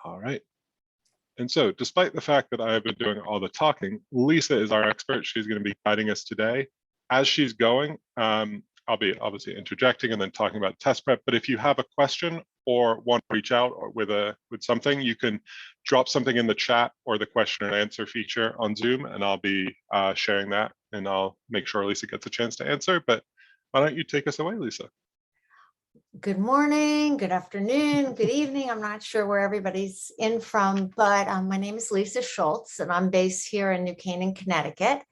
All right. And so despite the fact that I have been doing all the talking, Lisa is our expert. She's going to be guiding us today. As she's going, I'll be obviously interjecting and then talking about test prep. But if you have a question or want to reach out or with something, you can drop something in the chat or the question and answer feature on Zoom, and I'll be sharing that, and I'll make sure Lisa gets a chance to answer. But why don't you take us away, Lisa? Good morning, good afternoon, good evening. I'm not sure where everybody's in from, but my name is Lisa Schultz, and I'm based here in New Canaan, Connecticut,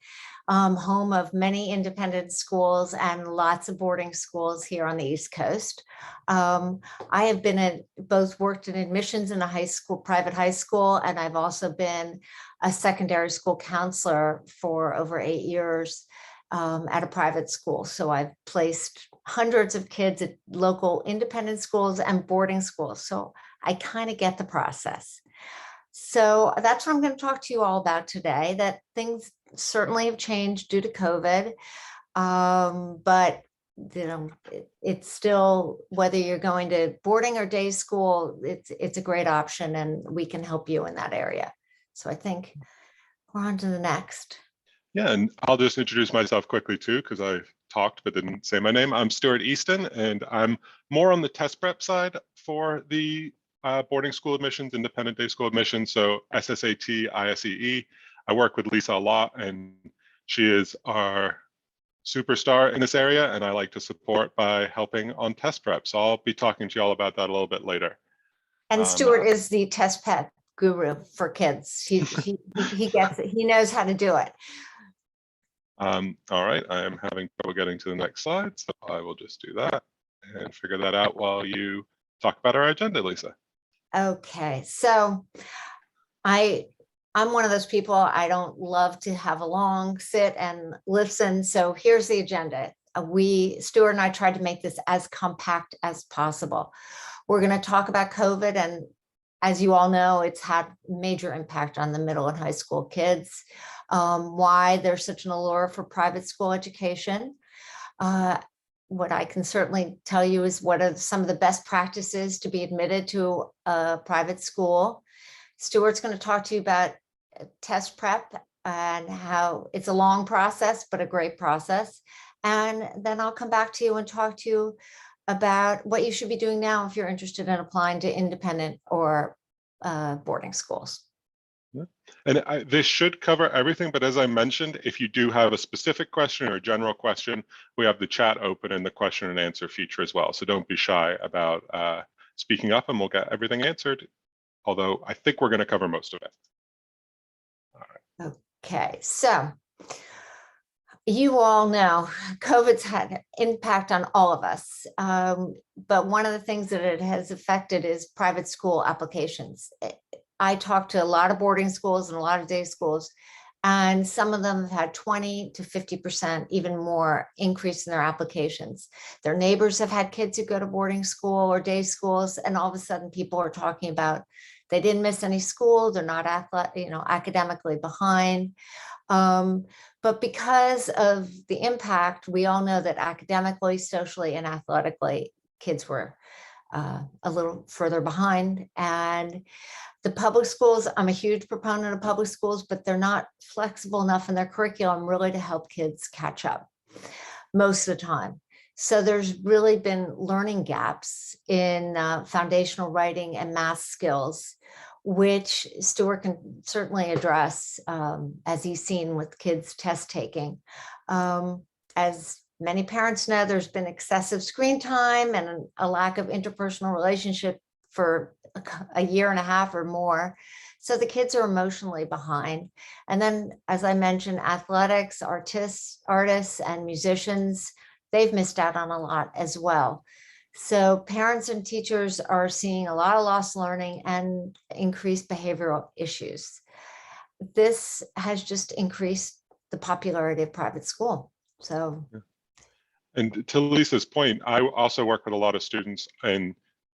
home of many independent schools and lots of boarding schools here on the East Coast. I have been both worked in admissions in a high school, private high school, and I've also been a secondary school counselor for over 8 years at a private school. So I've placed hundreds of kids at local independent schools and boarding schools. So I kind of get the process. So that's what I'm going to talk to you all about today, that things certainly have changed due to COVID. But you know, it's still, whether you're going to boarding or day school, it's a great option, and we can help you in that area. So I think we're on to the next. Yeah, and I'll just introduce myself quickly too, because I talked but didn't say my name. I'm Stuart Easton, and I'm more on the test prep side for the boarding school admissions, independent day school admissions, so SSAT, ISEE. I work with Lisa a lot, and she is our superstar in this area, and I like to support by helping on test prep. So I'll be talking to you all about that a little bit later. And Stuart is the test prep guru for kids. He gets it. He knows how to do it. All right, I am having trouble getting to the next slide, so I will just do that and figure that out while you talk about our agenda, Lisa. Okay, so I'm one of those people, I don't love to have a long sit and listen. So here's the agenda. Stuart and I tried to make this as compact as possible. We're going to talk about COVID, and as you all know, it's had major impact on the middle and high school kids. Why there's such an allure for private school education. What I can certainly tell you is what are some of the best practices to be admitted to a private school. Stuart's going to talk to you about test prep and how it's a long process, but a great process. And then I'll come back to you and talk to you about what you should be doing now if you're interested in applying to independent or boarding schools. And this should cover everything, but as I mentioned, if you do have a specific question or a general question, we have the chat open and the question and answer feature as well. So don't be shy about speaking up, and we'll get everything answered, although I think we're going to cover most of it. All right. Okay, so you all know COVID's had impact on all of us, but one of the things that it has affected is private school applications. I talked to a lot of boarding schools and a lot of day schools, and some of them have had 20 to 50%, even more increase in their applications. Their neighbors have had kids who go to boarding school or day schools, and all of a sudden people are talking about they didn't miss any school, they're not academically behind. But because of the impact, we all know that academically, socially, and athletically, kids were a little further behind. And the public schools, I'm a huge proponent of public schools, but they're not flexible enough in their curriculum really to help kids catch up most of the time. So there's really been learning gaps in foundational writing and math skills, which Stuart can certainly address, as he's seen with kids test taking. As many parents know, there's been excessive screen time and a lack of interpersonal relationship for a year and a half or more. So the kids are emotionally behind. And then, as I mentioned, athletics, artists, and musicians, they've missed out on a lot as well. So parents and teachers are seeing a lot of lost learning and increased behavioral issues. This has just increased the popularity of private school. So, and to Lisa's point, I also work with a lot of students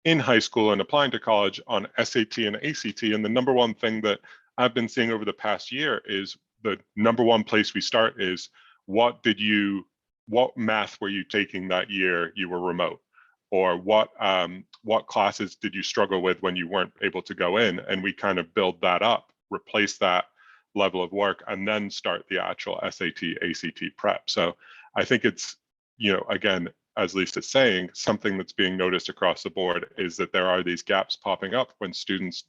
in high school and applying to college on SAT and ACT. And the number one thing that I've been seeing over the past year is the number one place we start is what math were you taking that year you were remote? Or what what classes did you struggle with when you weren't able to go in? And we kind of build that up, replace that level of work, and then start the actual SAT, ACT prep. So I think it's, again, as Lisa's saying, something that's being noticed across the board is that there are these gaps popping up when students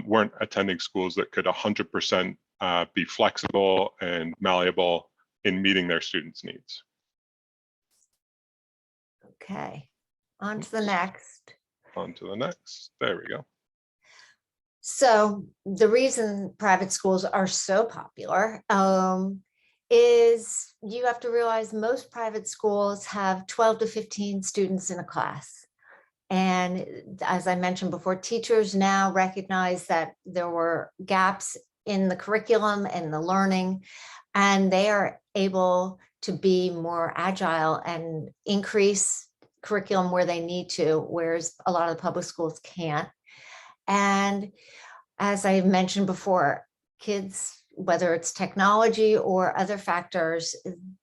weren't attending schools that could 100% be flexible and malleable in meeting their students' needs. Okay, on to the next. On to the next. There we go. So the reason private schools are so popular is you have to realize most private schools have 12 to 15 students in a class. And as I mentioned before, teachers now recognize that there were gaps in the curriculum and the learning, and they are able to be more agile and increase curriculum where they need to, whereas a lot of the public schools can't. And as I mentioned before, kids, whether it's technology or other factors,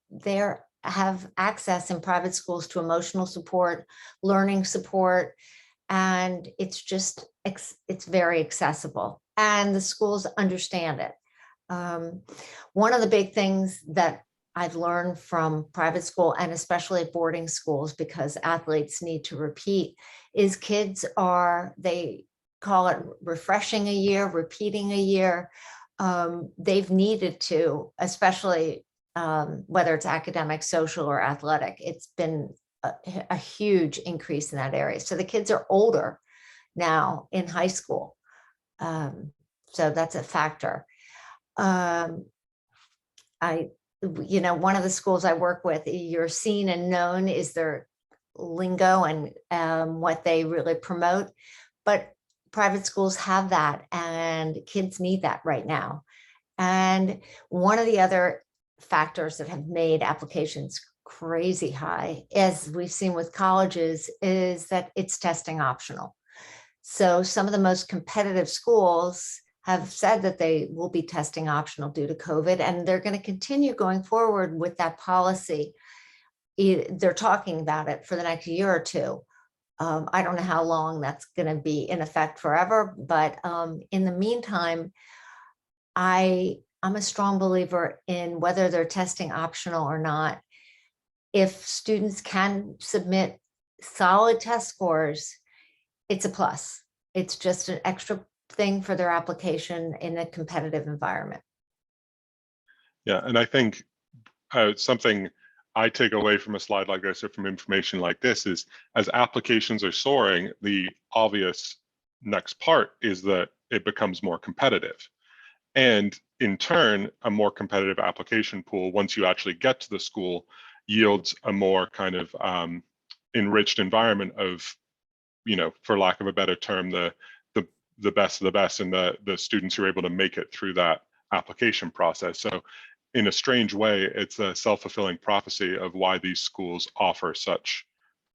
they have access in private schools to emotional support, learning support, and it's very accessible, and the schools understand it. One of the big things that I've learned from private school, and especially boarding schools, because athletes need to repeat, is kids they call it refreshing a year, repeating a year. They've needed to, especially whether it's academic, social, or athletic. It's been a huge increase in that area. So the kids are older now in high school. So that's a factor. One of the schools I work with, you're seen and known is their lingo and what they really promote. But private schools have that, and kids need that right now. And one of the other factors that have made applications crazy high, as we've seen with colleges, is that it's testing optional. So some of the most competitive schools have said that they will be testing optional due to COVID, and they're going to continue going forward with that policy. They're talking about it for the next year or two. I don't know how long that's going to be in effect forever, but in the meantime, I'm a strong believer in whether they're testing optional or not. If students can submit solid test scores, it's a plus. It's just an extra thing for their application in a competitive environment. Yeah, and I think something I take away from a slide like this or from information like this is, as applications are soaring, the obvious next part is that it becomes more competitive. And in turn, a more competitive application pool, once you actually get to the school, yields a more kind of enriched environment of, for lack of a better term, the best of the best, and the students who are able to make it through that application process. So in a strange way, it's a self-fulfilling prophecy of why these schools offer such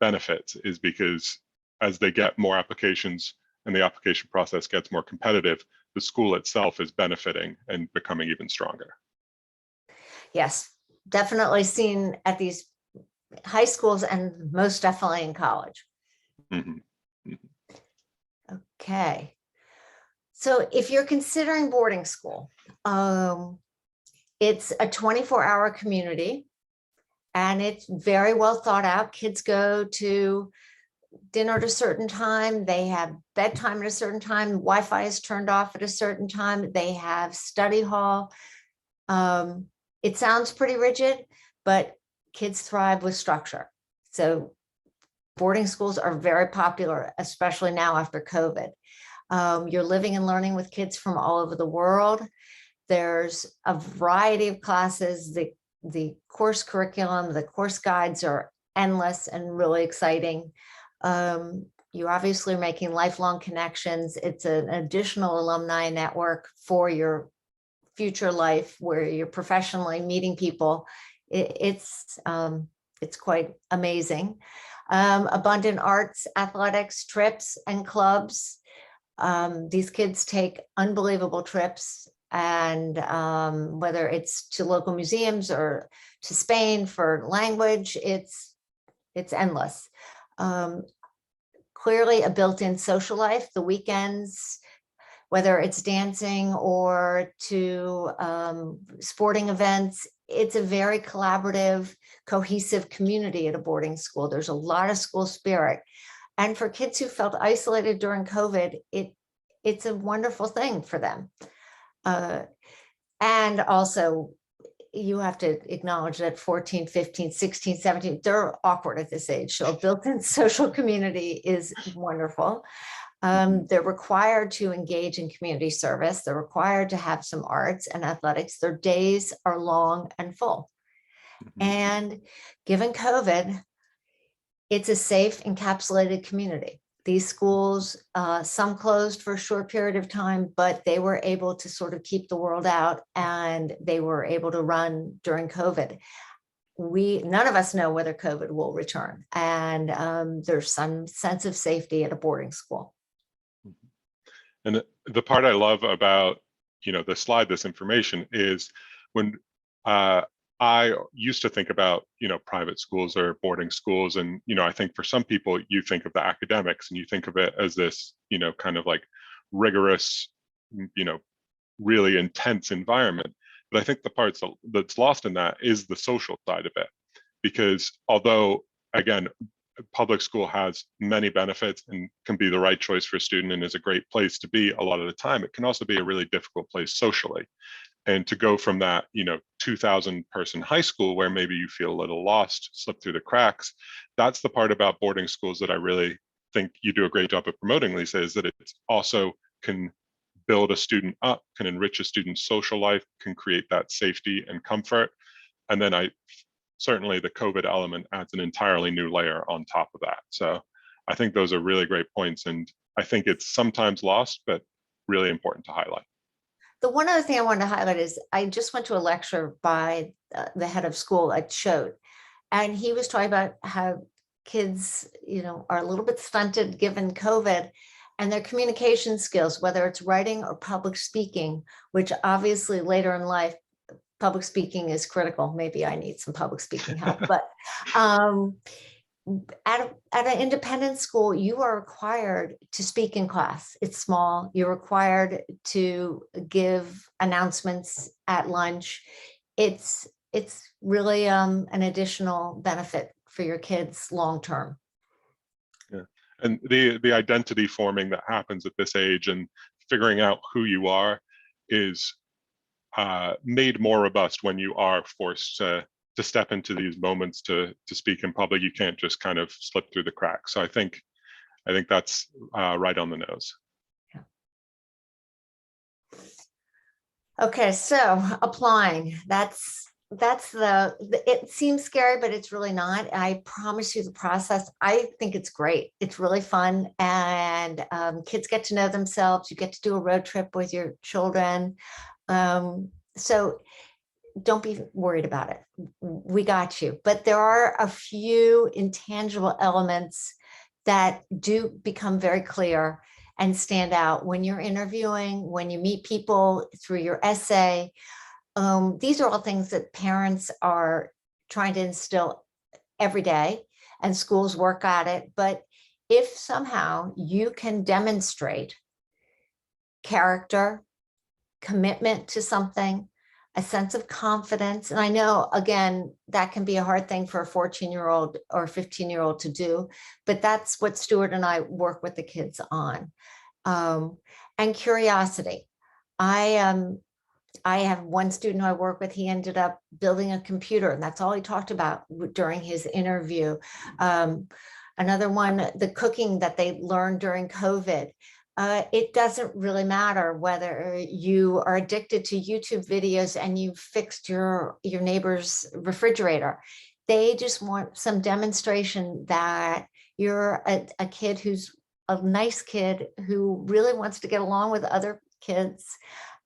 benefits, is because as they get more applications and the application process gets more competitive, the school itself is benefiting and becoming even stronger. Yes, definitely seen at these high schools and most definitely in college. Mm-hmm. Mm-hmm. Okay. So if you're considering boarding school, it's a 24-hour community, and it's very well thought out. Kids go to dinner at a certain time. They have bedtime at a certain time. Wi-Fi is turned off at a certain time. They have study hall. It sounds pretty rigid, but kids thrive with structure. So boarding schools are very popular, especially now after COVID. You're living and learning with kids from all over the world. There's a variety of classes. The course curriculum, the course guides are endless and really exciting. You're obviously making lifelong connections. It's an additional alumni network for your future life, where you're professionally meeting people. It's quite amazing. Abundant arts, athletics, trips, and clubs. These kids take unbelievable trips, and whether it's to local museums or to Spain for language, it's endless. clearly a built-in social life, the weekends, whether it's dancing or to sporting events. It's a very collaborative, cohesive community at a boarding school. There's a lot of school spirit. And for kids who felt isolated during COVID, it's a wonderful thing for them. And also, you have to acknowledge that 14, 15, 16, 17, they're awkward at this age. So a built-in social community is wonderful. They're required to engage in community service. They're required to have some arts and athletics. Their days are long and full. And given COVID, it's a safe, encapsulated community. These schools, some closed for a short period of time, but they were able to sort of keep the world out, and they were able to run during COVID. None of us know whether COVID will return, and there's some sense of safety at a boarding school. And the part I love about, the slide, this information, is when I used to think about, private schools or boarding schools. And, I think for some people, you think of the academics and you think of it as this, kind of like rigorous, really intense environment. But I think the parts that's lost in that is the social side of it. Because although, again, public school has many benefits and can be the right choice for a student and is a great place to be a lot of the time, it can also be a really difficult place socially. And to go from that, 2,000 person high school where maybe you feel a little lost, slip through the cracks, that's the part about boarding schools that I really think you do a great job of promoting, Lisa, is that it also can build a student up, can enrich a student's social life, can create that safety and comfort. And then certainly the COVID element adds an entirely new layer on top of that. So I think those are really great points. And I think it's sometimes lost, but really important to highlight. The one other thing I wanted to highlight is I just went to a lecture by the head of school at Choate, and he was talking about how kids, are a little bit stunted given COVID, and their communication skills, whether it's writing or public speaking, which obviously later in life, public speaking is critical. Maybe I need some public speaking help, but at an independent school, you are required to speak in class. It's small. You're required to give announcements at lunch. It's really an additional benefit for your kids long term. Yeah, and the identity forming that happens at this age and figuring out who you are is made more robust when you are forced to step into these moments to speak in public. You can't just kind of slip through the cracks. So I think that's right on the nose. Yeah. Okay, so applying, that's it seems scary, but it's really not. I promise you the process. I think it's great. It's really fun, and kids get to know themselves. You get to do a road trip with your children. So don't be worried about it. We got you. But there are a few intangible elements that do become very clear and stand out when you're interviewing, when you meet people through your essay. These are all things that parents are trying to instill every day, and schools work at it. But if somehow you can demonstrate character, commitment to something, a sense of confidence. And I know, again, that can be a hard thing for a 14-year-old or 15-year-old to do, but that's what Stuart and I work with the kids on. And curiosity. I have one student who I work with, he ended up building a computer, and that's all he talked about during his interview. Another one, the cooking that they learned during COVID. It doesn't really matter whether you are addicted to YouTube videos and you fixed your neighbor's refrigerator. They just want some demonstration that you're a kid who's a nice kid who really wants to get along with other kids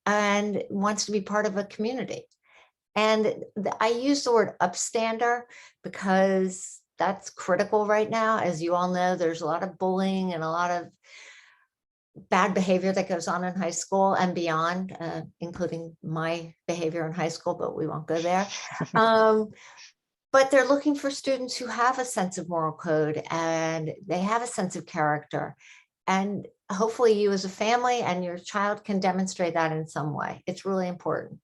and wants to be part of a community. And I use the word upstander because that's critical right now. As you all know, there's a lot of bullying and a lot of bad behavior that goes on in high school and beyond, including my behavior in high school, but we won't go there. but they're looking for students who have a sense of moral code and they have a sense of character. And hopefully you as a family and your child can demonstrate that in some way. It's really important.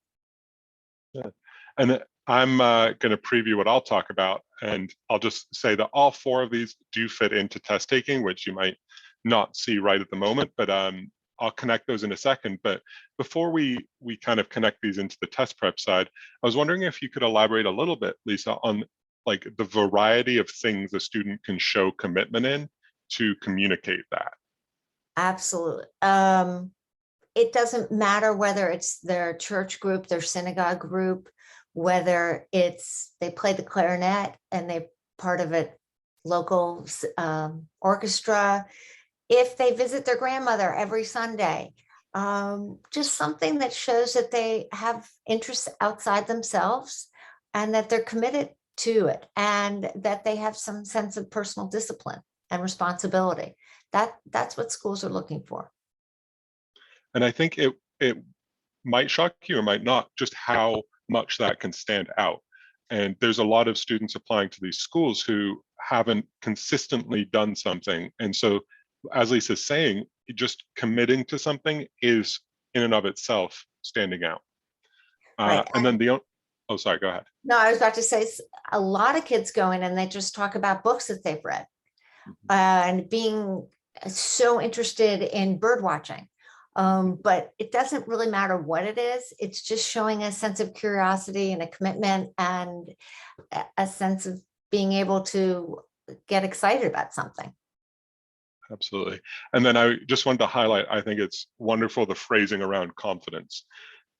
Yeah. And I'm going to preview what I'll talk about, and I'll just say that all four of these do fit into test taking, which you might not see right at the moment, but I'll connect those in a second. But before we kind of connect these into the test prep side, I was wondering if you could elaborate a little bit, Lisa, on like the variety of things a student can show commitment in to communicate that. Absolutely. It doesn't matter whether it's their church group, their synagogue group, whether it's they play the clarinet and they're part of a local orchestra, if they visit their grandmother every Sunday, just something that shows that they have interests outside themselves and that they're committed to it and that they have some sense of personal discipline and responsibility. That's what schools are looking for. And I think it might shock you or might not, just how much that can stand out. And there's a lot of students applying to these schools who haven't consistently done something. And so, as Lisa's saying, just committing to something is in and of itself standing out. Right. And then oh, sorry, go ahead. No, I was about to say a lot of kids go in and they just talk about books that they've read and being so interested in bird watching. But it doesn't really matter what it is. It's just showing a sense of curiosity and a commitment and a sense of being able to get excited about something. Absolutely. And then I just wanted to highlight, I think it's wonderful, the phrasing around confidence.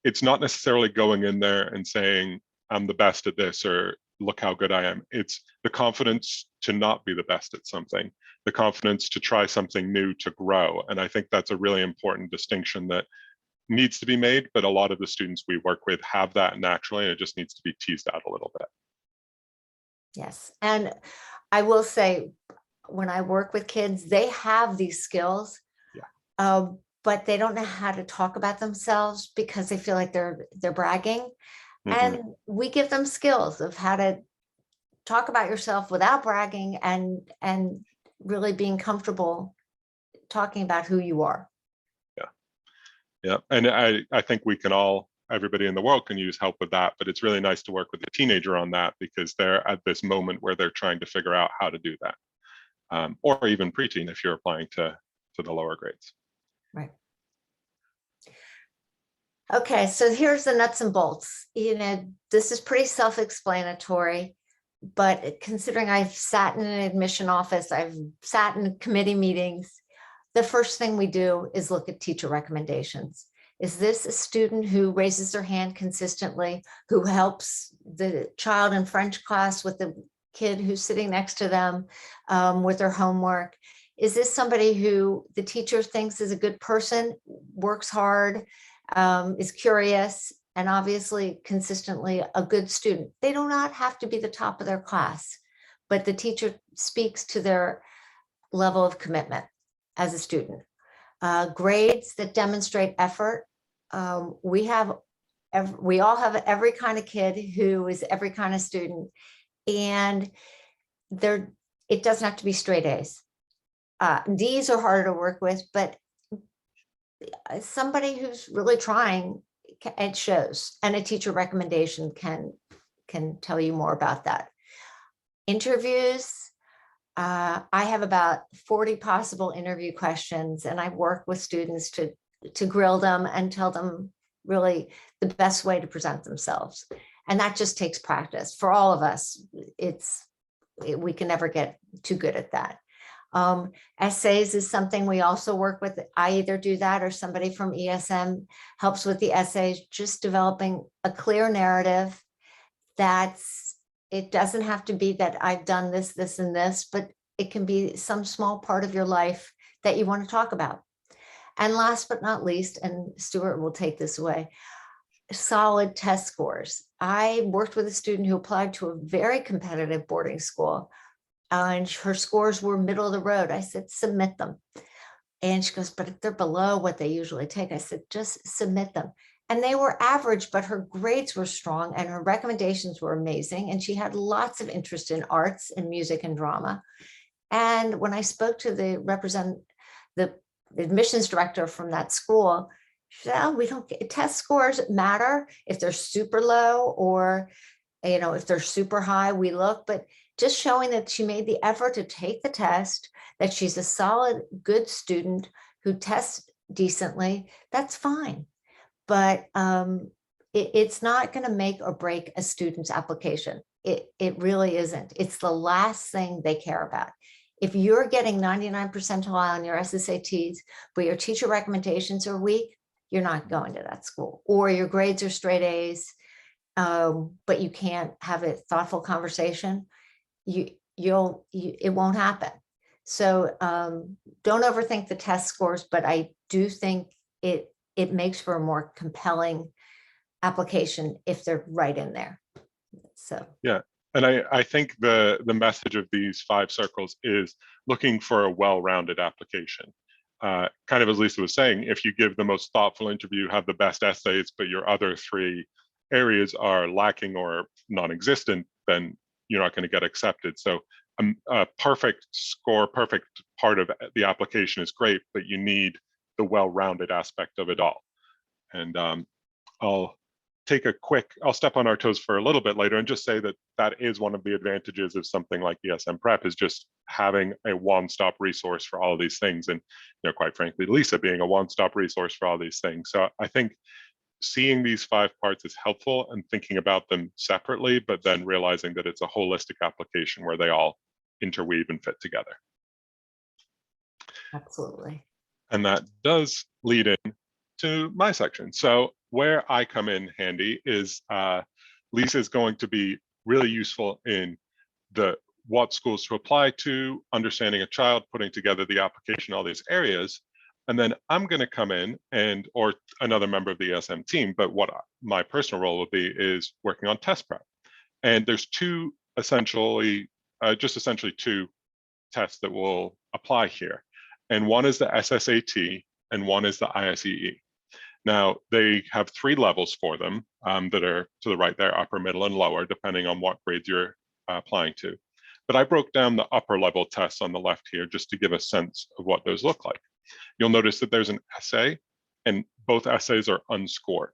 It's not necessarily going in there and saying, I'm the best at this, or look how good I am. It's the confidence to not be the best at something, the confidence to try something new, to grow. And I think that's a really important distinction that needs to be made, but a lot of the students we work with have that naturally, and it just needs to be teased out a little bit. Yes. And I will say, when I work with kids, they have these skills, but they don't know how to talk about themselves because they feel like they're bragging. And we give them skills of how to talk about yourself without bragging and really being comfortable talking about who you are. Yeah. And I think we can all, everybody in the world can use help with that, but it's really nice to work with a teenager on that because they're at this moment where they're trying to figure out how to do that. Or even preteen if you're applying to the lower grades. Right. Okay, so here's the nuts and bolts. This is pretty self-explanatory, but considering I've sat in an admission office, I've sat in committee meetings, the first thing we do is look at teacher recommendations. Is this a student who raises their hand consistently, who helps the child in French class with the kid who's sitting next to them with their homework? Is this somebody who the teacher thinks is a good person, works hard, is curious, and obviously consistently a good student? They do not have to be the top of their class, but the teacher speaks to their level of commitment as a student. Grades that demonstrate effort. We all have every kind of kid who is every kind of student, and it doesn't have to be straight A's. D's are harder to work with, but somebody who's really trying, it shows, and a teacher recommendation can tell you more about that. Interviews, I have about 40 possible interview questions, and I work with students to grill them and tell them really the best way to present themselves. And that just takes practice. For all of us, we can never get too good at that. Essays is something we also work with. I either do that or somebody from ESM helps with the essays, just developing a clear narrative. It doesn't have to be that I've done this, this, and this, but it can be some small part of your life that you want to talk about. And last but not least, and Stuart will take this away, solid test scores. I worked with a student who applied to a very competitive boarding school. And her scores were middle of the road. I said, submit them. And she goes, but if they're below what they usually take, I said, just submit them. and they were average, but her grades were strong and her recommendations were amazing. And she had lots of interest in arts and music and drama. And when I spoke to the admissions director from that school, she said, oh, we don't get test scores matter if they're super low or, you know, if they're super high, we look, but just showing that she made the effort to take the test, that she's a solid, good student who tests decently, that's fine. But it's not going to make or break a student's application. It really isn't. It's the last thing they care about. If you're getting 99 percentile on your SSATs, but your teacher recommendations are weak, you're not going to that school, or your grades are straight A's, but you can't have a thoughtful conversation, it won't happen. So don't overthink the test scores, but I do think it makes for a more compelling application if they're right in there. So yeah, and I think the message of these 5 circles is looking for a well-rounded application. Kind of as Lisa was saying, if you give the most thoughtful interview, have the best essays, but your other 3 areas are lacking or non-existent, then you're not going to get accepted. So a perfect score, perfect part of the application is great, but you need the well-rounded aspect of it all. And I'll step on our toes for a little bit later and just say that that is one of the advantages of something like ESM Prep, is just having a one-stop resource for all of these things. And, you know, quite frankly, Lisa being a one-stop resource for all these things. So I think seeing these 5 parts is helpful and thinking about them separately, but then realizing that it's a holistic application where they all interweave and fit together. absolutely. And that does lead in to my section. So where I come in handy is Lisa is going to be really useful in what schools to apply to, understanding a child, putting together the application, all these areas. And then I'm going to come in or another member of the ESM team, but what my personal role will be is working on test prep. And there's essentially two tests that will apply here. And one is the SSAT and one is the ISEE. Now, they have 3 levels for them that are to the right there, upper, middle, and lower, depending on what grades you're applying to. But I broke down the upper level tests on the left here just to give a sense of what those look like. You'll notice that there's an essay, and both essays are unscored.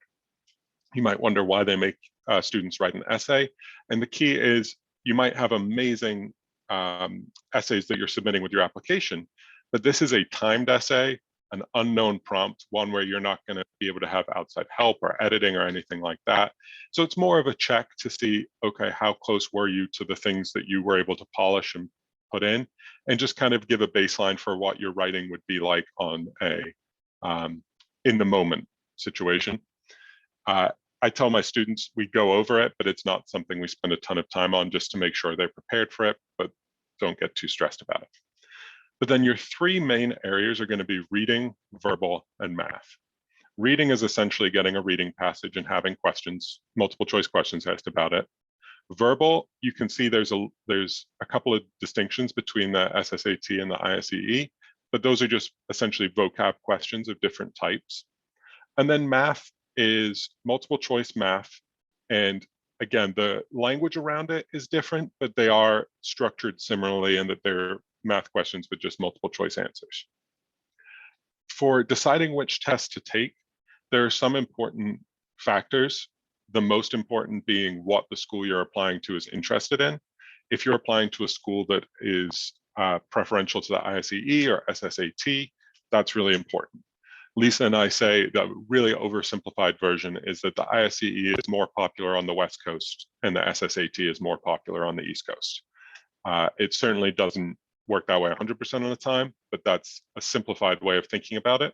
You might wonder why they make students write an essay. And the key is you might have amazing essays that you're submitting with your application, but this is a timed essay, an unknown prompt, one where you're not going to be able to have outside help or editing or anything like that. So it's more of a check to see, okay, how close were you to the things that you were able to polish and put in, and just kind of give a baseline for what your writing would be like on a in the moment situation. I tell my students we go over it, but it's not something we spend a ton of time on, just to make sure they're prepared for it, but don't get too stressed about it. But then your 3 main areas are going to be reading, verbal, and math. Reading is essentially getting a reading passage and having questions, multiple choice questions asked about it. Verbal, you can see there's a couple of distinctions between the SSAT and the ISEE, but those are just essentially vocab questions of different types. And then math is multiple choice math. And again, the language around it is different, but they are structured similarly in that they're math questions with just multiple choice answers. For deciding which test to take, there are some important factors, the most important being what the school you're applying to is interested in. If you're applying to a school that is preferential to the ISEE or SSAT, that's really important. Lisa and I say the really oversimplified version is that the ISEE is more popular on the West Coast and the SSAT is more popular on the East Coast. It certainly doesn't work that way 100% of the time, but that's a simplified way of thinking about it.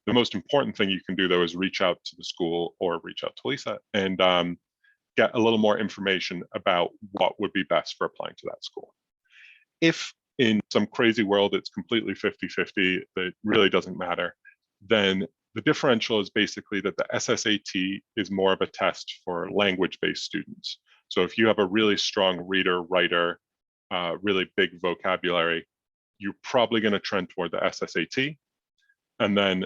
The most important thing you can do, though, is reach out to the school or reach out to Lisa and get a little more information about what would be best for applying to that school. If in some crazy world it's completely 50-50, that really doesn't matter, then the differential is basically that the SSAT is more of a test for language-based students. So if you have a really strong reader, writer, really big vocabulary, you're probably going to trend toward the SSAT. And then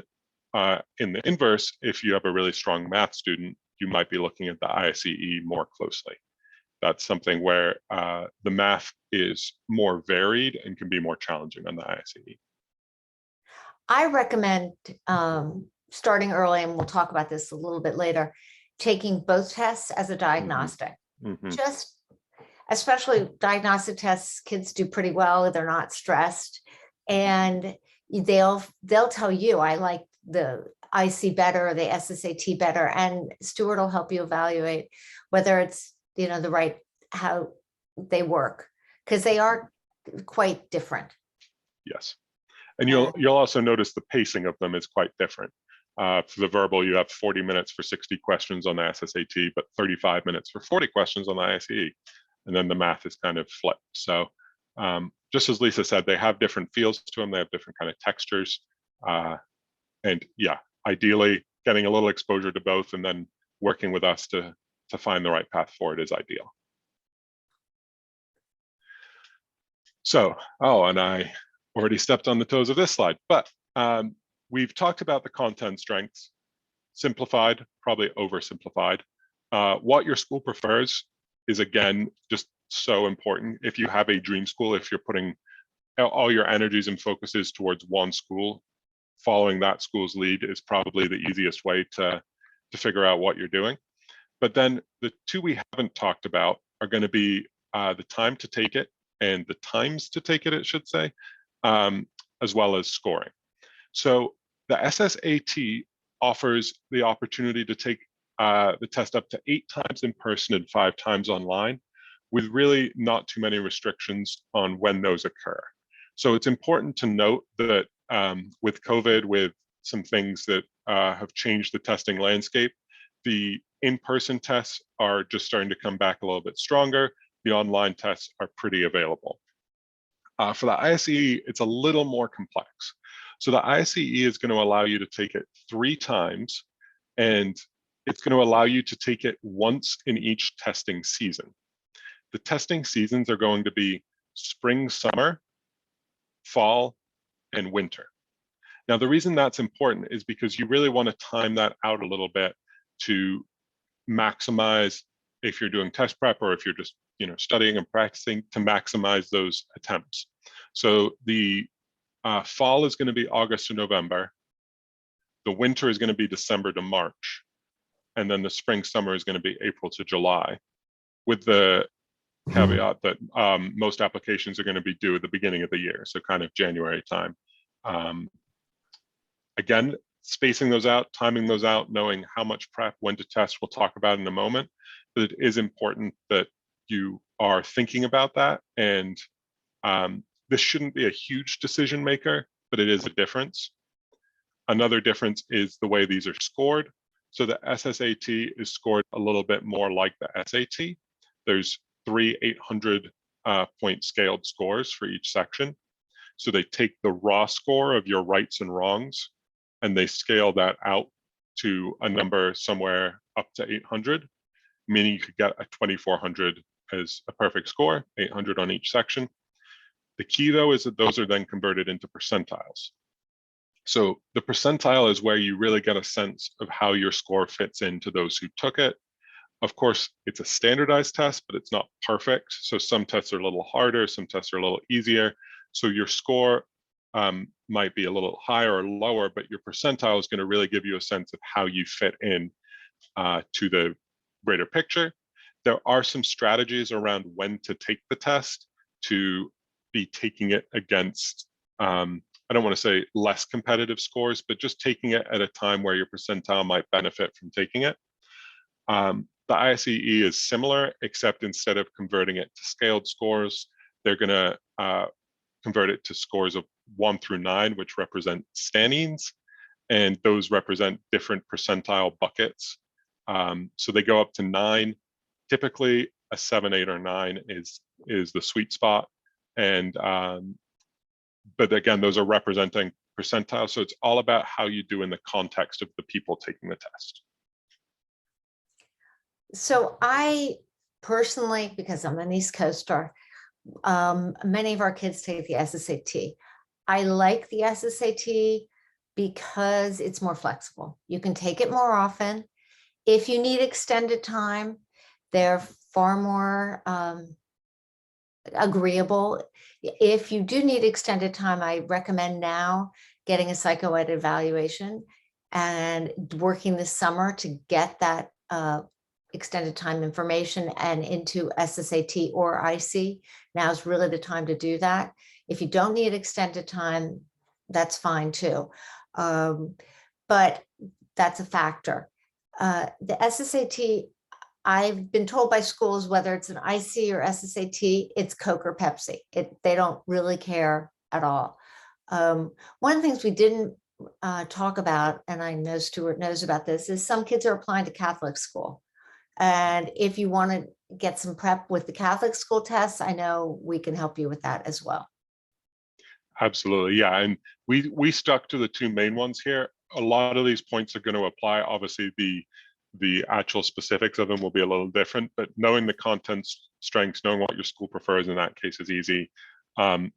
in the inverse, if you have a really strong math student, you might be looking at the ISEE more closely. That's something where the math is more varied and can be more challenging on the ISEE. I recommend starting early, and we'll talk about this a little bit later, taking both tests as a diagnostic. Just, especially diagnostic tests, kids do pretty well. They're not stressed, and they'll tell you, I like the IC better or the SSAT better, and Stuart will help you evaluate whether it's, you know, the right, how they work, because they are quite different. Yes. And you'll also notice the pacing of them is quite different. For the verbal, you have 40 minutes for 60 questions on the SSAT, but 35 minutes for 40 questions on the ISEE. And then the math is kind of flipped. So just as Lisa said, they have different feels to them. They have different kind of textures. And yeah, ideally getting a little exposure to both and then working with us to find the right path forward is ideal. So, and I already stepped on the toes of this slide, but we've talked about the content strengths, simplified, probably oversimplified. What your school prefers is, again, just so important. If you have a dream school, if you're putting all your energies and focuses towards one school, following that school's lead is probably the easiest way to figure out what you're doing. But then the two we haven't talked about are going to be the time to take it and the times to take it, it should say, as well as scoring. So the SSAT offers the opportunity to take the test up to 8 times in person and 5 times online, with really not too many restrictions on when those occur. So it's important to note that with COVID, with some things that have changed the testing landscape, the in-person tests are just starting to come back a little bit stronger. The online tests are pretty available. For the ISEE, it's a little more complex. So the ISEE is going to allow you to take it 3 times, and it's going to allow you to take it once in each testing season. The testing seasons are going to be spring, summer, fall, and winter. Now, the reason that's important is because you really want to time that out a little bit to maximize, if you're doing test prep or if you're just studying and practicing, to maximize those attempts. So the fall is going to be August to November. The winter is going to be December to March. And then the spring, summer is going to be April to July, with the caveat that most applications are going to be due at the beginning of the year, so kind of January time. Again, spacing those out, timing those out, knowing how much prep, when to test, we'll talk about in a moment. But it is important that you are thinking about that. And this shouldn't be a huge decision maker, but it is a difference. Another difference is the way these are scored. So the SSAT is scored a little bit more like the SAT. There's 3 800 point scaled scores for each section. So they take the raw score of your rights and wrongs, and they scale that out to a number somewhere up to 800, meaning you could get a 2400 as a perfect score, 800 on each section. The key, though, is that those are then converted into percentiles. So the percentile is where you really get a sense of how your score fits into those who took it. Of course, it's a standardized test, but it's not perfect. So some tests are a little harder, some tests are a little easier. So your score might be a little higher or lower, but your percentile is going to really give you a sense of how you fit in to the greater picture. There are some strategies around when to take the test to be taking it against, I don't want to say less competitive scores, but just taking it at a time where your percentile might benefit from taking it. The ISEE is similar, except instead of converting it to scaled scores, they're going to convert it to scores of 1 through 9, which represent standings, and those represent different percentile buckets. So they go up to 9. Typically, a 7, 8, or 9 is the sweet spot, and but again, those are representing percentiles. So it's all about how you do in the context of the people taking the test. So I personally, because I'm an East Coaster, many of our kids take the SSAT. I like the SSAT because it's more flexible. You can take it more often. If you need extended time, they're far more agreeable. If you do need extended time, I recommend now getting a psychoed evaluation and working this summer to get that extended time information and into SSAT or ISEE. Now is really the time to do that. If you don't need extended time, that's fine too. But that's a factor. The SSAT, I've been told by schools, whether it's an IC or SSAT, it's Coke or Pepsi. They don't really care at all. One of the things we didn't talk about, and I know Stuart knows about this, is some kids are applying to Catholic school. And if you want to get some prep with the Catholic school tests, I know we can help you with that as well. Absolutely, yeah. And we stuck to the two main ones here. A lot of these points are going to apply. Obviously, the actual specifics of them will be a little different, but knowing the content's strengths, knowing what your school prefers in that case is easy.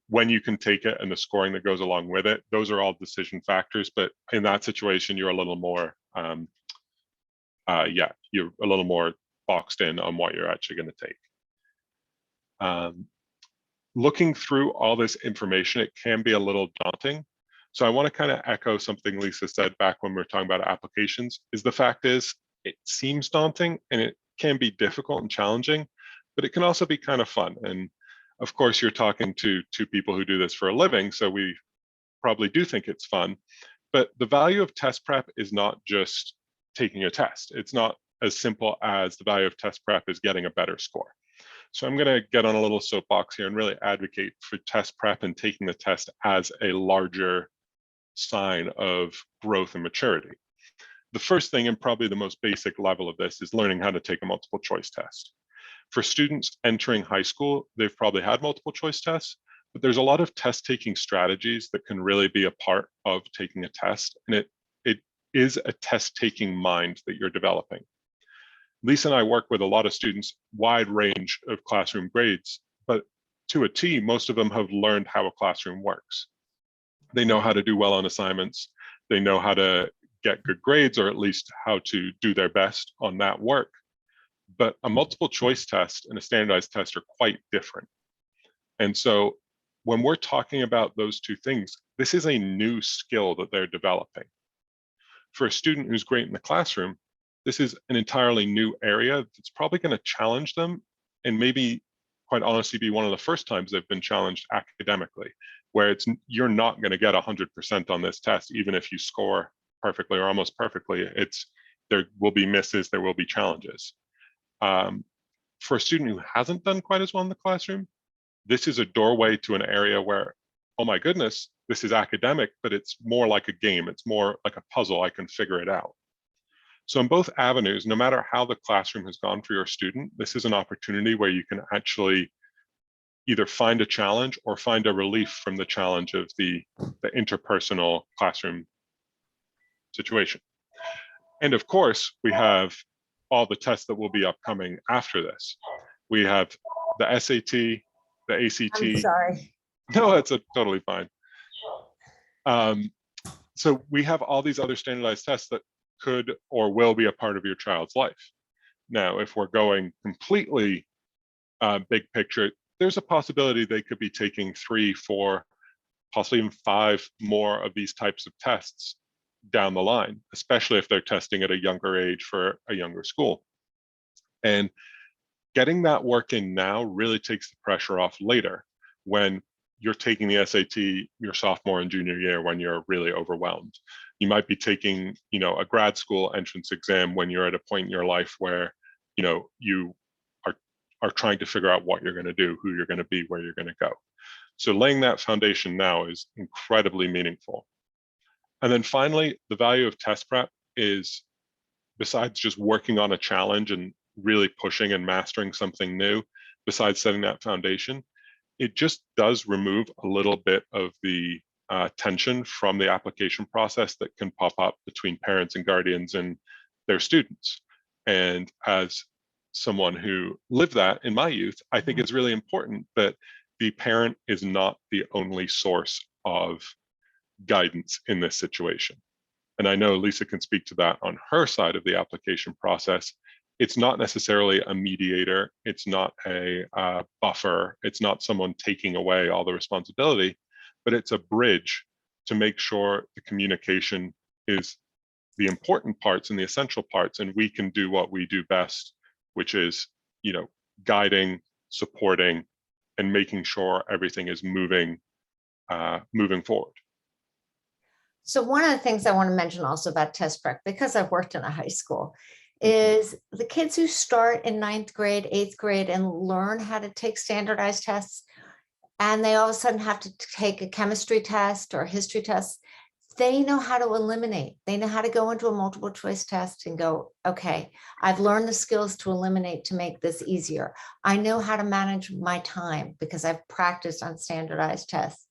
When you can take it and the scoring that goes along with it, those are all decision factors. But in that situation, you're a little more, you're a little more boxed in on what you're actually going to take. Looking through all this information, it can be a little daunting. So I want to kind of echo something Lisa said back when we were talking about applications, is the fact is it seems daunting and it can be difficult and challenging, but it can also be kind of fun. And of course, you're talking to two people who do this for a living, so we probably do think it's fun. But the value of test prep is not just taking a test. It's not as simple as the value of test prep is getting a better score. So I'm going to get on a little soapbox here and really advocate for test prep and taking the test as a larger sign of growth and maturity. The first thing, and probably the most basic level of this, is learning how to take a multiple choice test. For students entering high school, they've probably had multiple choice tests, but there's a lot of test taking strategies that can really be a part of taking a test. And it is a test taking mind that you're developing. Lisa and I work with a lot of students, wide range of classroom grades, but to a T, most of them have learned how a classroom works. They know how to do well on assignments. They know how to get good grades, or at least how to do their best on that work. But a multiple choice test and a standardized test are quite different. And so when we're talking about those two things, this is a new skill that they're developing. For a student who's great in the classroom, this is an entirely new area that's probably going to challenge them, and maybe, quite honestly, be one of the first times they've been challenged academically, where you're not going to get 100% on this test, even if you score perfectly or almost perfectly. There will be misses, there will be challenges. For a student who hasn't done quite as well in the classroom, this is a doorway to an area where, oh my goodness, this is academic, but it's more like a game. It's more like a puzzle. I can figure it out. So in both avenues, no matter how the classroom has gone for your student, this is an opportunity where you can actually either find a challenge or find a relief from the challenge of the interpersonal classroom situation. And of course, we have all the tests that will be upcoming after this. We have the SAT, the ACT. I'm sorry. No, it's totally fine. So we have all these other standardized tests that could or will be a part of your child's life. Now, if we're going completely big picture, there's a possibility they could be taking 3, 4, possibly even 5 more of these types of tests down the line, especially if they're testing at a younger age for a younger school. And getting that work in now really takes the pressure off later, when you're taking the SAT your sophomore and junior year, when you're really overwhelmed. You might be taking, a grad school entrance exam when you're at a point in your life where, you are trying to figure out what you're going to do, who you're going to be, where you're going to go. So laying that foundation now is incredibly meaningful. And then finally, the value of test prep is, besides just working on a challenge and really pushing and mastering something new, besides setting that foundation, it just does remove a little bit of the tension from the application process that can pop up between parents and guardians and their students. And as someone who lived that in my youth, I think it's really important that the parent is not the only source of guidance in this situation. And I know Lisa can speak to that on her side of the application process. It's not necessarily a mediator. It's not a buffer. It's not someone taking away all the responsibility, but it's a bridge to make sure the communication is the important parts and the essential parts, and we can do what we do best, which is, guiding, supporting, and making sure everything is moving forward. So one of the things I want to mention also about test prep, because I've worked in a high school, is the kids who start in 9th grade, 8th grade, and learn how to take standardized tests, and they all of a sudden have to take a chemistry test or a history test, they know how to eliminate. They know how to go into a multiple choice test and go, okay, I've learned the skills to eliminate to make this easier. I know how to manage my time because I've practiced on standardized tests.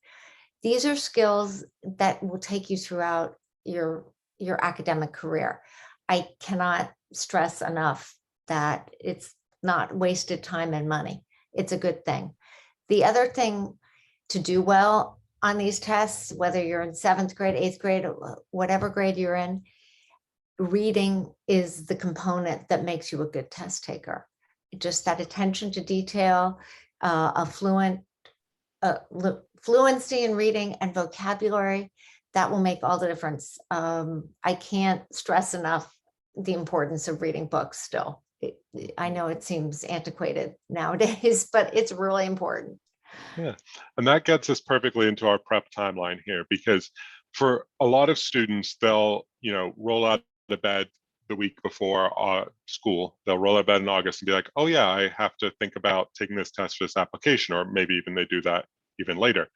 These are skills that will take you throughout your academic career. I cannot stress enough that it's not wasted time and money. It's a good thing. The other thing to do well on these tests, whether you're in 7th grade, 8th grade, whatever grade you're in, reading is the component that makes you a good test taker. Just that attention to detail, fluency in reading and vocabulary, that will make all the difference. I can't stress enough the importance of reading books still. I know it seems antiquated nowadays, but it's really important. Yeah, and that gets us perfectly into our prep timeline here, because for a lot of students, they'll, roll out of bed the week before school. They'll roll out of bed in August and be like, oh yeah, I have to think about taking this test for this application, or maybe even they do that even later.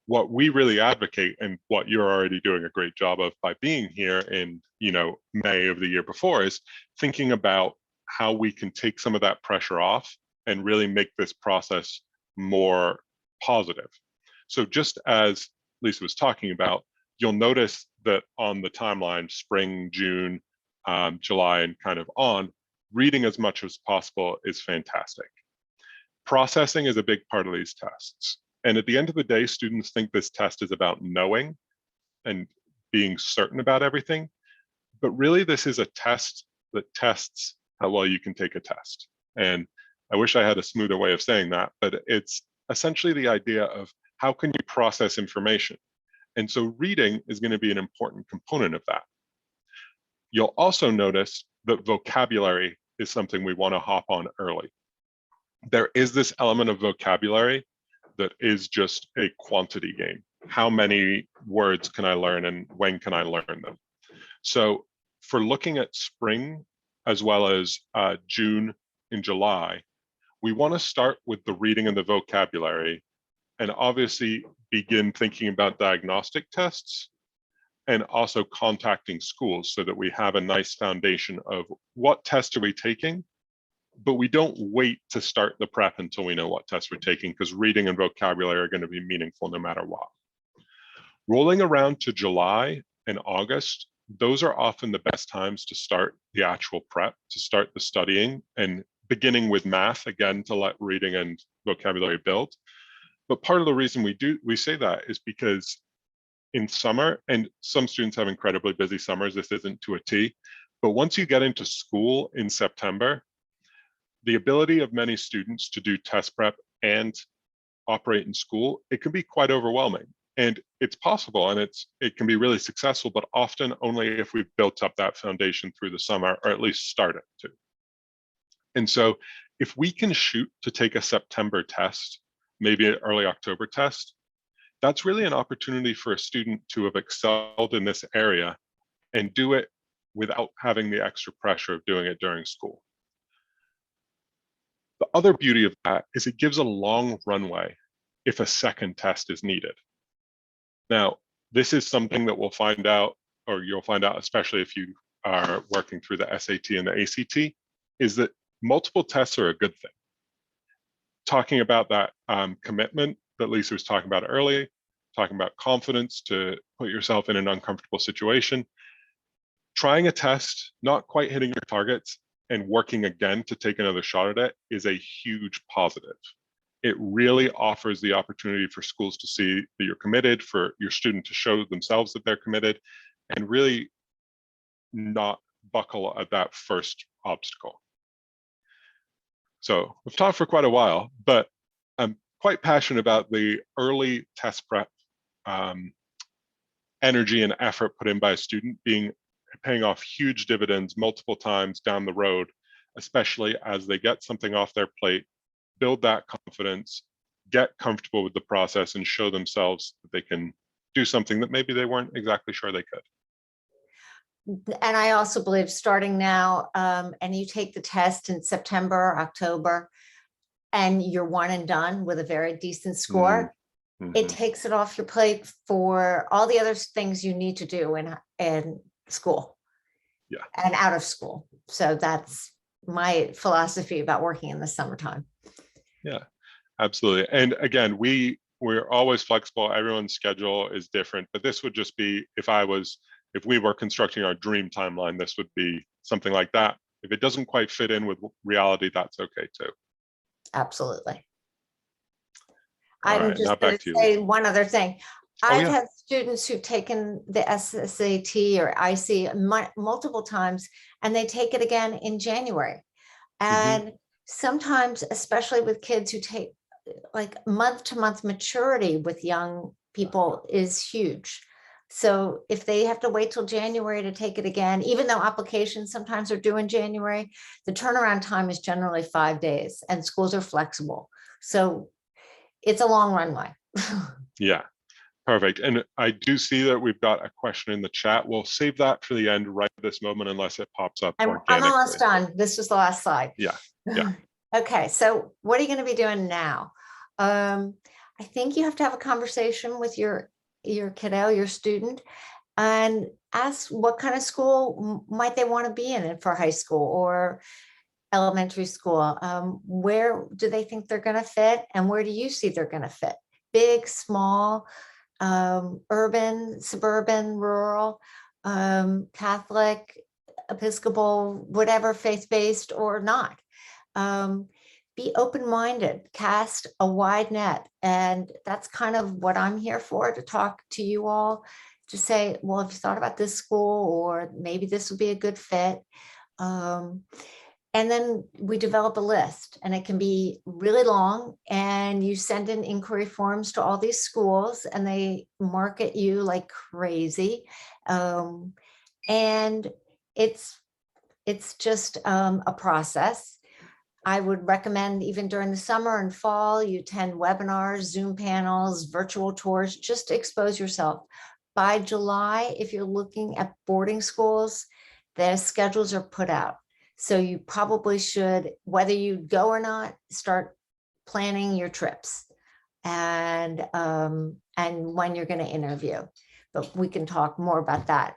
What we really advocate, and what you're already doing a great job of by being here in, May of the year before, is thinking about how we can take some of that pressure off and really make this process more positive. So just as Lisa was talking about, you'll notice that on the timeline, spring, June, July, and kind of on, reading as much as possible is fantastic. Processing is a big part of these tests. And at the end of the day, students think this test is about knowing and being certain about everything. But really, this is a test that tests how well you can take a test. And I wish I had a smoother way of saying that, but it's essentially the idea of how can you process information. And so reading is going to be an important component of that. You'll also notice that vocabulary is something we want to hop on early. There is this element of vocabulary that is just a quantity game. How many words can I learn and when can I learn them? So for looking at spring as well as June and July, we want to start with the reading and the vocabulary, and obviously begin thinking about diagnostic tests and also contacting schools so that we have a nice foundation of what tests are we taking, but we don't wait to start the prep until we know what tests we're taking, because reading and vocabulary are going to be meaningful no matter what. Rolling around to July and August, those are often the best times to start the actual prep, to start the studying, and beginning with math, again, to let reading and vocabulary build. But part of the reason we say that is because in summer, and some students have incredibly busy summers, this isn't to a T, but once you get into school in September, the ability of many students to do test prep and operate in school, it can be quite overwhelming. And it's possible, and it can be really successful, but often only if we've built up that foundation through the summer, or at least started to. And so if we can shoot to take a September test, maybe an early October test, that's really an opportunity for a student to have excelled in this area and do it without having the extra pressure of doing it during school. The other beauty of that is it gives a long runway if a second test is needed. Now, this is something that we'll find out, or you'll find out, especially if you are working through the SAT and the ACT, is that multiple tests are a good thing. Talking about that commitment that Lisa was talking about earlier, talking about confidence to put yourself in an uncomfortable situation, trying a test, not quite hitting your targets, and working again to take another shot at it is a huge positive. it really offers the opportunity for schools to see that you're committed, for your student to show themselves that they're committed, and really not buckle at that first obstacle. So we've talked for quite a while, but I'm quite passionate about the early test prep energy and effort put in by a student paying off huge dividends multiple times down the road, especially as they get something off their plate, build that confidence, get comfortable with the process, and show themselves that they can do something that maybe they weren't exactly sure they could. And I also believe starting now, and you take the test in September, October, and you're one and done with a very decent score, it takes it off your plate for all the other things you need to do in school and out of school. So that's my philosophy about working in the summertime. Yeah, absolutely. And again, we're always flexible. Everyone's schedule is different, but this would just be if we were constructing our dream timeline, this would be something like that. If it doesn't quite fit in with reality, that's okay too. Absolutely. All I'm right, just now going back to to you, say Lisa. one other thing. Oh, I've yeah. had students who've taken the SSAT or ISEE multiple times, and they take it again in January. And sometimes, especially with kids who take like month-to-month maturity with young people is huge. So if they have to wait till January to take it again, even though applications sometimes are due in January, the turnaround time is generally 5 days, and schools are flexible. So it's a long runway. Yeah, perfect. And I do see that we've got a question in the chat. We'll save that for the end right at this moment, unless it pops up I'm organically. almost done. This was the last slide. Yeah. Okay, so what are you going to be doing now? I think you have to have a conversation with your kiddo, your student, and ask what kind of school might they want to be in for high school or elementary school. Where do they think they're going to fit, and where do you see they're going to fit? Big, small, urban, suburban, rural, Catholic, Episcopal, whatever, faith-based or not. Be open-minded, cast a wide net. And that's kind of what I'm here for, to talk to you all, to say, well, have you thought about this school, or maybe this would be a good fit? And then we develop a list, and it can be really long, and you send in inquiry forms to all these schools, and they market you like crazy. And it's just a process. I would recommend, even during the summer and fall, you attend webinars, Zoom panels, virtual tours, just to expose yourself. By July, if you're looking at boarding schools, their schedules are put out. So you probably should, whether you go or not, start planning your trips and when you're going to interview. But we can talk more about that.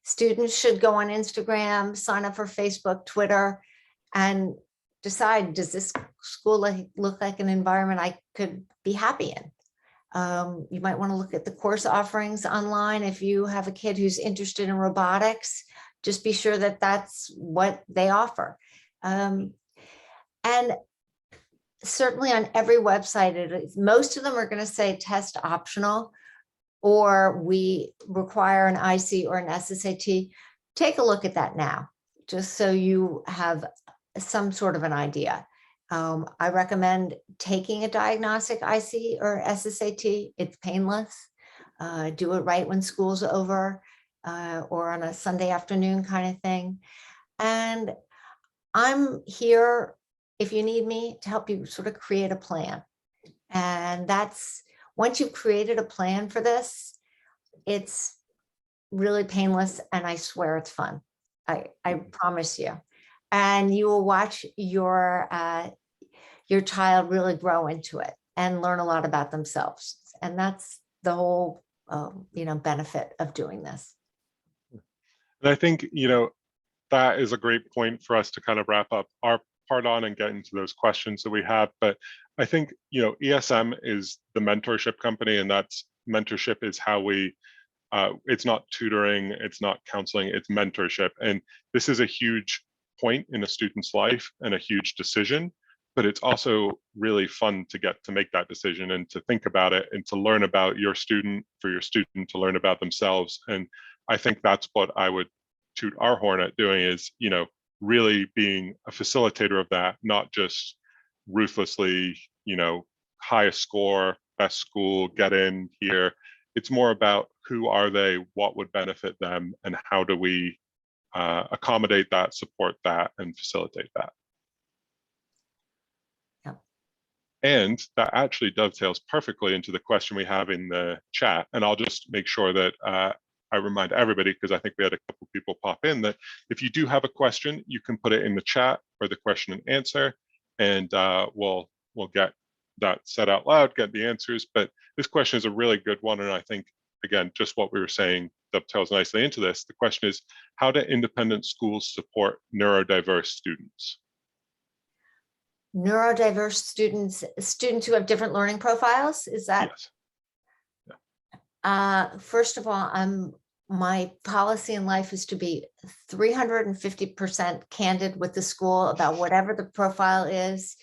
Students should go on Instagram, sign up for Facebook, Twitter, and decide, does this school look like an environment I could be happy in? You might want to look at the course offerings online. If you have a kid who's interested in robotics, just be sure that that's what they offer. And certainly on every website, most of them are going to say test optional, or we require an ISEE or an SSAT. Take a look at that now, just so you have some sort of an idea. I recommend taking a diagnostic ISEE or SSAT. It's painless. Do it right when school's over, or on a Sunday afternoon kind of thing. And I'm here, if you need me, to help you sort of create a plan. And that's, once you've created a plan for this, it's really painless, and I swear it's fun. I promise you. And you will watch your child really grow into it and learn a lot about themselves. And that's the whole benefit of doing this. And I think, that is a great point for us to kind of wrap up our part on and get into those questions that we have. But I think, ESM is the mentorship company, and that's mentorship is how we, it's not tutoring, it's not counseling, it's mentorship. And this is a huge point in a student's life and a huge decision. but it's also really fun to get to make that decision and to think about it and to learn about your student, for your student to learn about themselves. And I think that's what I would toot our horn at doing, is, you know, really being a facilitator of that, not just ruthlessly, you know, highest score, best school, get in here. It's more about who are they, what would benefit them, and how do we accommodate that, support that, and facilitate that. Yep. And that actually dovetails perfectly into the question we have in the chat. And I'll just make sure that I remind everybody, because I think we had a couple people pop in, that if you do have a question, you can put it in the chat or the question and answer, and we'll get that said out loud, get the answers. But this question is a really good one, and I think, again, just what we were saying dovetails nicely into this. The question is, how do independent schools support neurodiverse students? Neurodiverse students who have different learning profiles, is that? Yes. First of all, my policy in life is to be 350% candid with the school about whatever the profile is,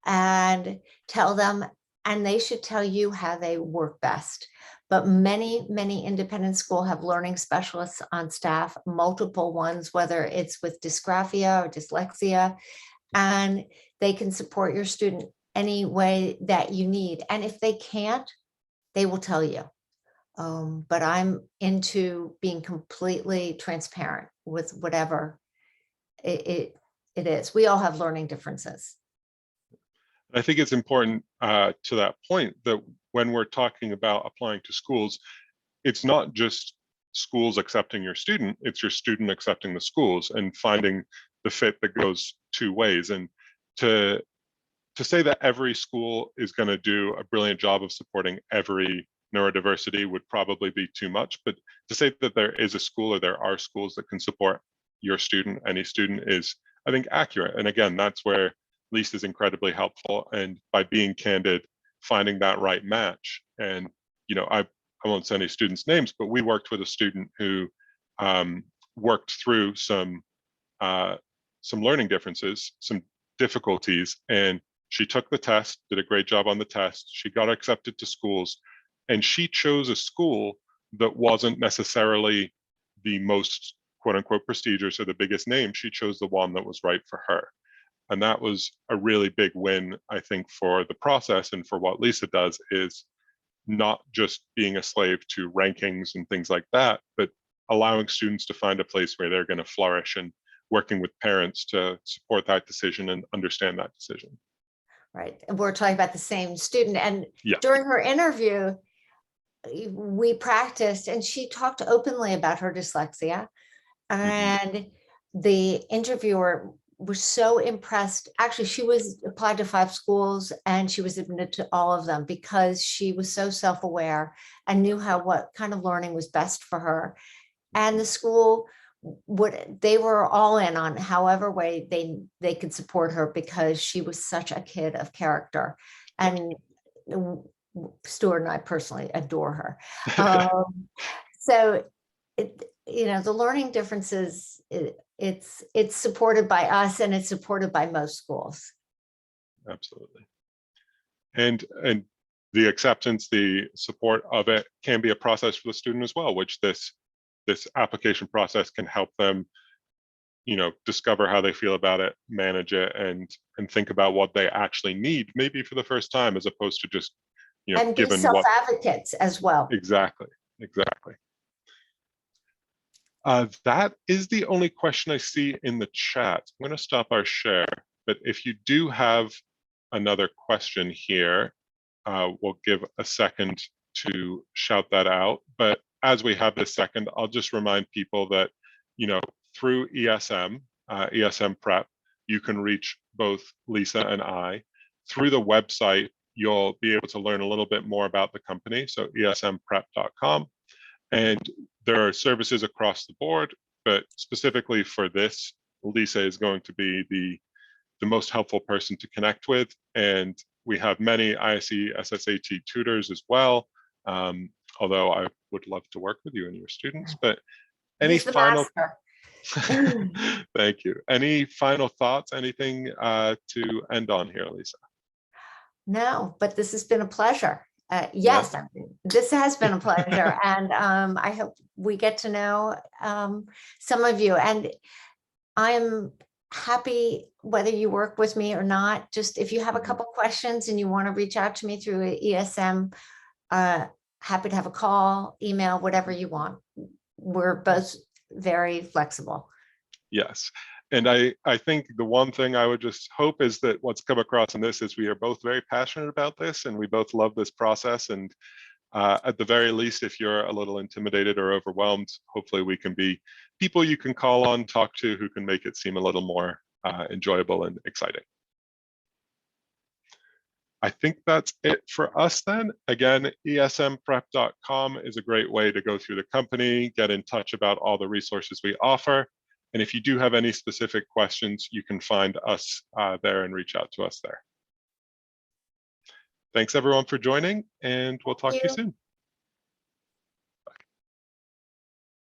and tell them, and they should tell you how they work best. But many independent schools have learning specialists on staff, multiple ones, whether it's with dysgraphia or dyslexia, and they can support your student any way that you need. And if they can't, they will tell you. But I'm into being completely transparent with whatever it is. We all have learning differences. I think it's important to that point that when we're talking about applying to schools, it's not just schools accepting your student, it's your student accepting the schools and finding the fit that goes two ways. And to say that every school is going to do a brilliant job of supporting every neurodiversity would probably be too much. But to say that there is a school, or there are schools that can support your student, any student, is, I think, accurate. And again, that's where Lisa is incredibly helpful. And by being candid, finding that right match. And, you know, I won't say any students' names, but we worked with a student who worked through some learning differences, some difficulties, and she took the test, did a great job on the test. She got accepted to schools, and she chose a school that wasn't necessarily the most quote unquote prestigious or the biggest name. She chose the one that was right for her. And that was a really big win, I think, for the process and for what Lisa does, is not just being a slave to rankings and things like that, but allowing students to find a place where they're going to flourish, and working with parents to support that decision and understand that decision. Right. And we're talking about the same student. And yeah. During her interview, we practiced, and she talked openly about her dyslexia. And the interviewer was so impressed. Actually, she was applied to 5 schools and she was admitted to all of them because she was so self-aware and knew what kind of learning was best for her. And the school they were all in on however way they could support her, because she was such a kid of character. And Stuart and I personally adore her. So the learning differences, it's supported by us, and it's supported by most schools. Absolutely. And the acceptance, the support of it can be a process for the student as well, which this application process can help them, discover how they feel about it, manage it, and think about what they actually need, maybe for the first time, as opposed to just, and be self-advocates as well. Exactly. That is the only question I see in the chat. I'm going to stop our share, but if you do have another question here, we'll give a second to shout that out. But as we have this second, I'll just remind people that, through ESM Prep, you can reach both Lisa and I. Through the website, you'll be able to learn a little bit more about the company, so esmprep.com. And there are services across the board, but specifically for this, Lisa is going to be the most helpful person to connect with. And we have many ISEE SSAT tutors as well, although I would love to work with you and your students. But any final... Thank you. Any final thoughts, anything to end on here, Lisa? No, but this has been a pleasure. Yeah. Yes, this has been a pleasure. And I hope we get to know some of you. And I'm happy whether you work with me or not. Just if you have a couple questions and you want to reach out to me through ESM, happy to have a call, email, whatever you want. We're both very flexible. Yes. And I think the one thing I would just hope is that what's come across in this is we are both very passionate about this and we both love this process. And at the very least, if you're a little intimidated or overwhelmed, hopefully we can be people you can call on, talk to, who can make it seem a little more enjoyable and exciting. I think that's it for us then. Again, esmprep.com is a great way to go through the company, get in touch about all the resources we offer. And if you do have any specific questions, you can find us there and reach out to us there. Thanks everyone for joining, and we'll talk to you soon.